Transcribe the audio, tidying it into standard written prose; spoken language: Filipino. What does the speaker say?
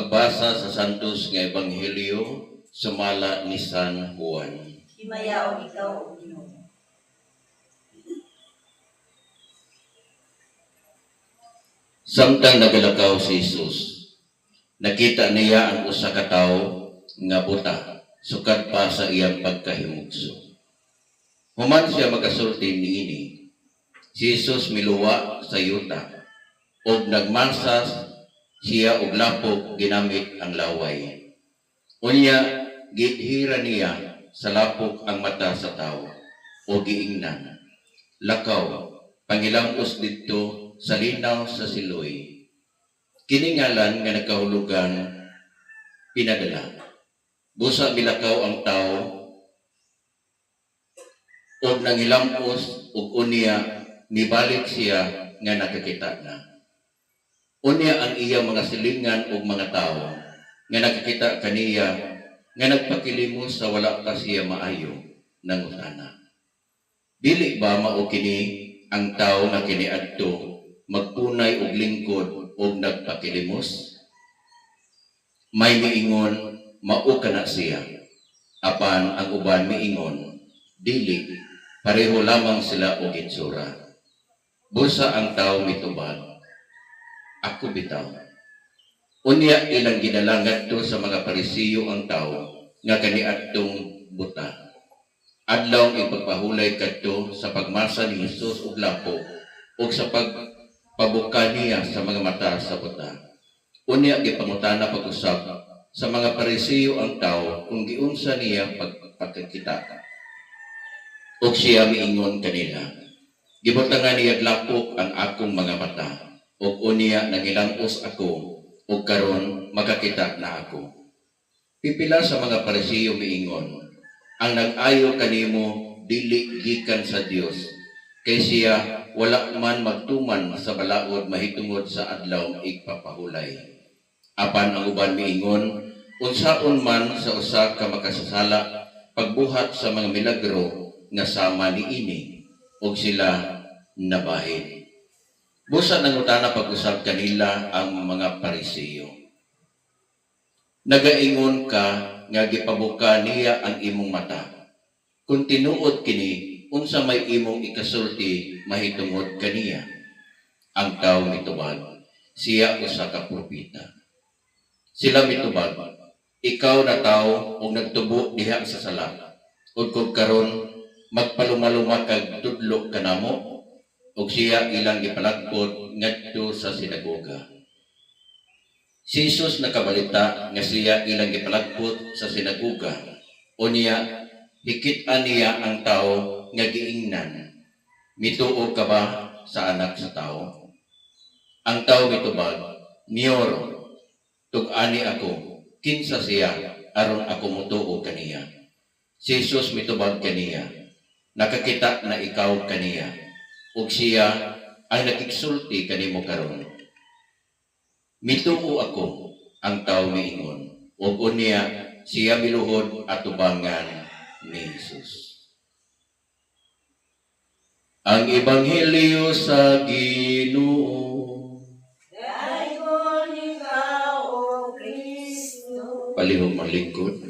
Pagbasa sa Santos nga Ebanghelyo sumala ni San Juan. Himayaw ikaw, O Ginoo. Samtang nagalakaw si Jesus, nakita niya ang usa ka tawo nga buta, sukad pa sa iyang pagkahimugso. Human siya makasulti niini, si Jesus miluwa sa yuta, og nagmansas siya og lapok ginamit ang laway. Unya, gidhira niya sa lapok ang mata sa tawo, o giingnan. Lakaw, pangilangos dito sa linaw sa Siloy. Kiningalan nga nagkahulugan, pinadala. Busa milakaw ang tao, og nangilampos, og unya, nibalik siya nga nakakita na. Unya ang iyang mga silingan ug mga tao nga nakakita kaniya nga nagpakilimos sa wala pa siya maayo nangutana. Dili ba mao kini ang tao nga kiniadto magpunay og lingkod ug nagpakilimos? May miingon mao kana siya. Apan ang uban miingon dili, pareho lamang sila og itsura. Busa ang tao mitubag, ako bitaw. Unya ilang ginalangat to sa mga Parisiyo ang tao nga kaniadtong buta. Adlaw ang ipagpahulay kadto sa pagmasa ni Jesus og lapok ug sa pagpabuka niya sa mga mata sa buta. Unya gipangutana pag-usab sa mga Parisiyo ang tao kung giunsa niya pagkakita. Ug siya miingon kanila, gibutangan niya lapok ang akong mga mata. Ug unya nangilangos ako, ug karon makakita na ako. Pipila sa mga Parisiyo miingon, ang nag-ayo kanimo dili gikan sa Dios, kay siya wala man magtuman sa balaod mahitungod sa adlaw igpapahulay. Apan ang uban miingon, unsaon man sa usa ka makasasala pagbuhat sa mga milagro nga sama niini, ug sila nabahid. Busa nangutana pag-usab kanila ang mga Parisiyo. Nagaingon ka nga gipabuka niya ang imong mata. Kung tinuod kini, unsa may imong ikasulti mahitungod kaniya. Ang tao mitubag, siya usa ka propeta. Sila mitubag, ikaw na tao ug nagtubo diha sa sala. Ug kung karon magpalumaluma kag tudlo kanamo, ug siya ilang gipalagpot ngadto sa sinagoga. Si Jesus nakabalita nga siya ilang gipalagpot sa sinagoga. Unya, hikit-an niya ang tao nga giingnan. Mituo ka ba sa anak sa tao? Ang tao mitubag, Miyor, tug-ani ako, kinsa siya aron ako mutuo kaniya. Si Jesus mitubag kaniya, nakakita na ikaw kaniya. Ug siya ay nakigsulti kanimo karon. Mituo ako, ang tao miingon. Ug unya siya miluhod at tubangan ni Jesus. Ang Ebanghelyo sa Ginoo. Dayon ikaw, O Kristo. Palihog malingkod.